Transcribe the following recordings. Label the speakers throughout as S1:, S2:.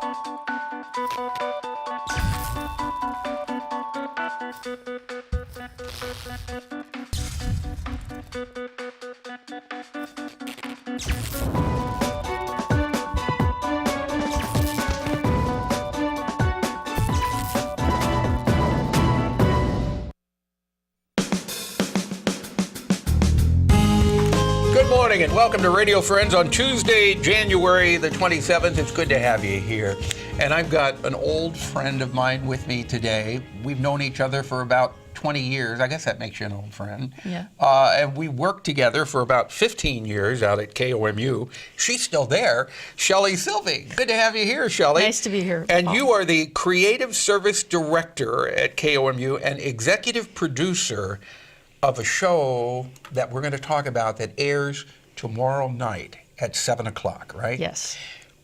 S1: Good morning and welcome to Radio Friends on Tuesday, January the 27th. It's good to have you here. And I've got an old friend of mine with me today. We've known each other for about 20 years. I guess that makes you an old friend.
S2: Yeah.
S1: And we worked together for about 15 years out at KOMU. She's still there. Shelly Silvey. Good to have you here, Shelly.
S2: Nice to be here.
S1: And
S2: Paul.
S1: you are the Creative Service Director at KOMU and Executive Producer of a show that we're going to talk about that airs tomorrow night at 7 o'clock, right?
S2: Yes.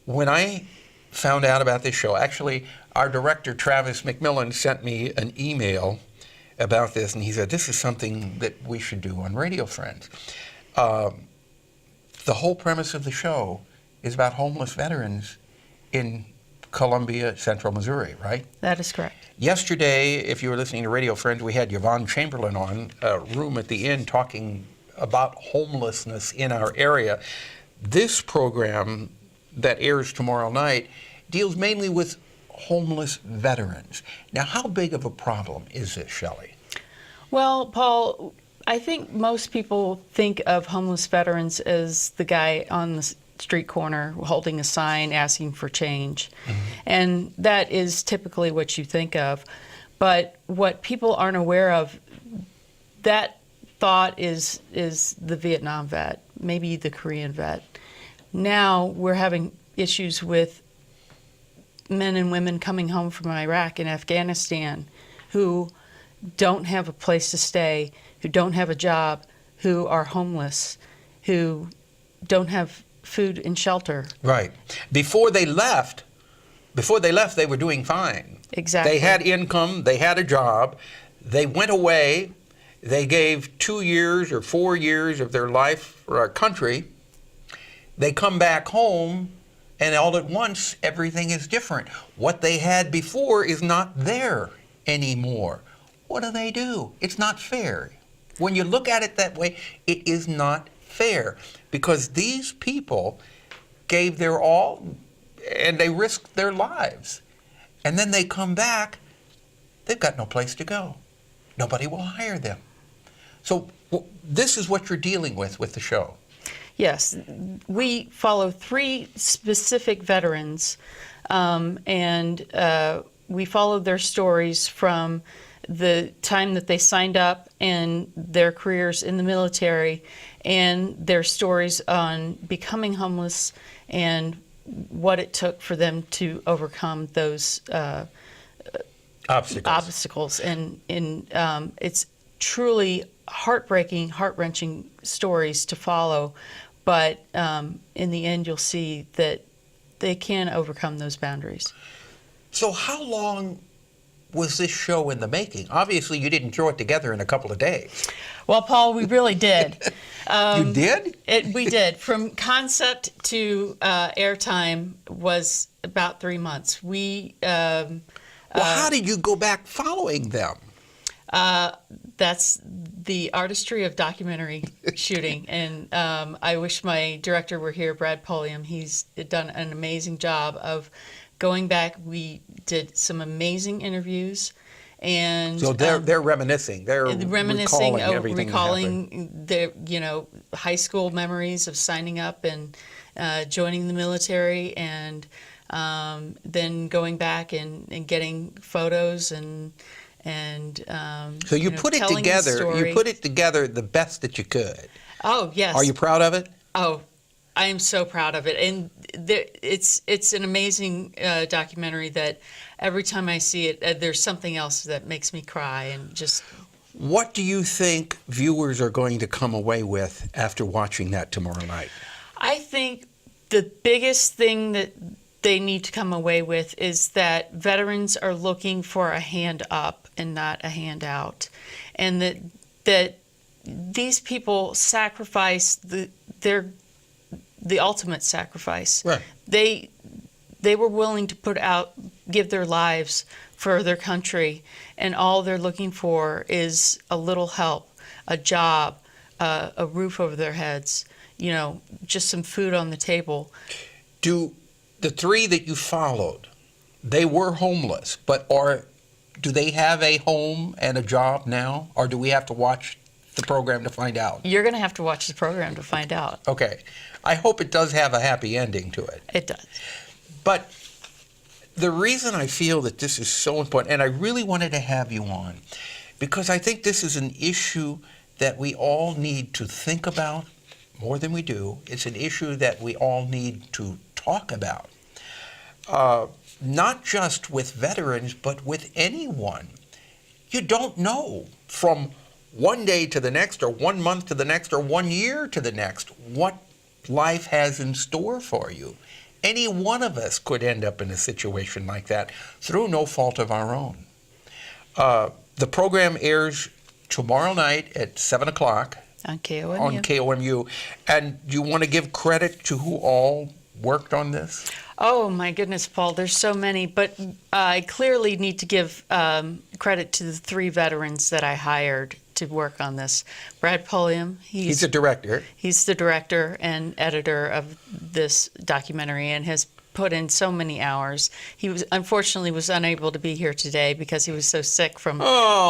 S1: When I found out about this show, actually, our director, Travis McMillan, sent me an email about this, and he said, this is something that we should do on Radio Friends. The whole premise of the show is about homeless veterans in Columbia, Central Missouri, right?
S2: That is correct.
S1: Yesterday, if you were listening to Radio Friends, we had Yvonne Chamberlain on, Room at the Inn, talking about homelessness in our area. This program that airs tomorrow night deals mainly with homeless veterans. Now, how big of a problem is this, Shelly?
S2: Well, Paul, I think most people think of homeless veterans as the guy on the street corner holding a sign asking for change. Mm-hmm. And that is typically what you think of. But what people aren't aware of, that thought is the Vietnam vet, maybe the Korean vet. Now we're having issues with men and women coming home from Iraq and Afghanistan who don't have a place to stay, who don't have a job, who are homeless, who don't have food and shelter.
S1: Right. Before they left, they were doing fine.
S2: Exactly.
S1: They had income, they had a job, they went away, they gave 2 years or 4 years of their life for our country. They come back home, and all at once, everything is different. What they had before is not there anymore. What do? It's not fair. When you look at it that way, it is not fair, because these people gave their all and they risked their lives. And then they come back, they've got no place to go. Nobody will hire them. So this is what you're dealing with the show.
S2: Yes, we follow 3 specific veterans, and we follow their stories from the time that they signed up and their careers in the military, and their stories on becoming homeless and what it took for them to overcome those obstacles. And it's truly heartbreaking, heart-wrenching stories to follow, but in the end you'll see that they can overcome those boundaries.
S1: So how long was this show in the making? Obviously you didn't throw it together in a couple of days.
S2: Well, Paul, we really did.
S1: You did?
S2: We did. From concept to airtime was about 3 months. Well,
S1: how did you go back following them?
S2: That's the artistry of documentary shooting, and I wish my director were here, Brad Polium. He's done an amazing job of going back. We did some amazing interviews, and
S1: so they're reminiscing. They're
S2: reminiscing,
S1: recalling
S2: their high school memories of signing up and joining the military, and then going back and getting photos and
S1: so you put it together. You put it together the best that you could.
S2: Oh yes.
S1: Are you proud of it?
S2: Oh, I am so proud of it, and it's an amazing documentary that every time I see it, there's something else that makes me cry and just.
S1: What do you think viewers are going to come away with after watching that tomorrow night?
S2: I think the biggest thing that they need to come away with is that veterans are looking for a hand up and not a hand out, and that these people sacrifice the ultimate sacrifice.
S1: Right.
S2: they were willing to give their lives for their country, and all they're looking for is a little help, a job, a roof over their heads, just some food on the table.
S1: Do the three that you followed, they were homeless, but do they have a home and a job now, or do we have to watch the program to find out?
S2: You're going to have to watch the program to find out.
S1: Okay. I hope it does have a happy ending to it.
S2: It does.
S1: But the reason I feel that this is so important, and I really wanted to have you on, because I think this is an issue that we all need to think about more than we do. It's an issue that we all need to talk about. Not just with veterans, but with anyone. You don't know from one day to the next, or 1 month to the next, or 1 year to the next, what life has in store for you. Any one of us could end up in a situation like that through no fault of our own. The program airs tomorrow night at 7 o'clock
S2: on KOMU.
S1: On KOMU. And do you want to give credit to who all worked on this?
S2: Oh, my goodness, Paul, there's so many. But I clearly need to give credit to the 3 veterans that I hired to work on this. Brad Pulliam.
S1: He's the director.
S2: He's the director and editor of this documentary and has put in so many hours. He unfortunately was unable to be here today because he was so sick from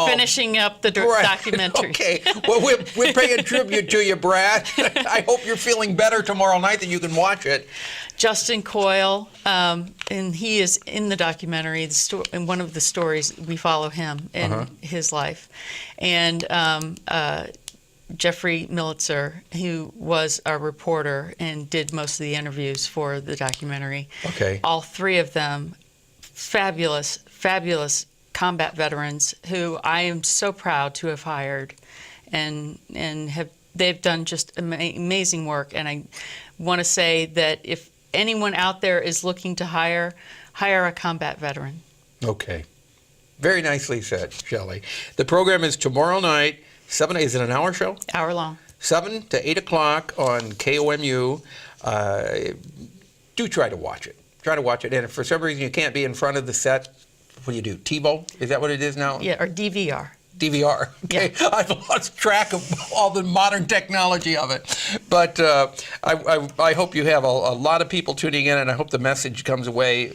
S2: finishing up the documentary.
S1: Okay. Well, we're paying tribute to you, Brad. I hope you're feeling better tomorrow night that you can watch it.
S2: Justin Coyle, and he is in the documentary. In one of the stories, we follow him in his life. And Jeffrey Militzer, who was our reporter and did most of the interviews for the documentary.
S1: Okay.
S2: All 3 of them, fabulous, fabulous combat veterans who I am so proud to have hired, and they've done just amazing work. And I want to say that if anyone out there is looking to hire a combat veteran.
S1: Okay. Very nicely said, Shelly. The program is tomorrow night. Is it an hour show?
S2: Hour long. 7
S1: to 8 o'clock on KOMU. Do try to watch it. Try to watch it. And if for some reason you can't be in front of the set, what do you do? TiVo? Is that what it is now?
S2: Yeah, or DVR.
S1: DVR. Okay. Yeah. I've lost track of all the modern technology of it. But I hope you have a lot of people tuning in, and I hope the message comes away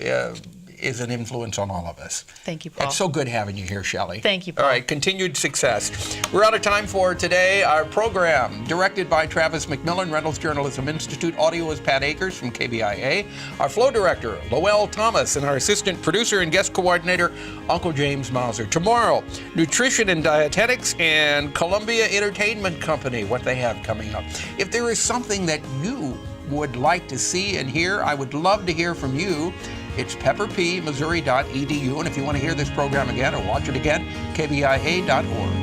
S1: is an influence on all of us.
S2: Thank you, Paul.
S1: It's so good having you here, Shelly.
S2: Thank you, Paul.
S1: All right, continued success. We're out of time for today. Our program, directed by Travis McMillan, Reynolds Journalism Institute. Audio is Pat Akers from KBIA. Our flow director, Lowell Thomas, and our assistant producer and guest coordinator, Uncle James Mauser. Tomorrow, nutrition and dietetics and Columbia Entertainment Company, what they have coming up. If there is something that you would like to see and hear, I would love to hear from you. It's pepperpmissouri.edu, and if you want to hear this program again or watch it again, kbia.org.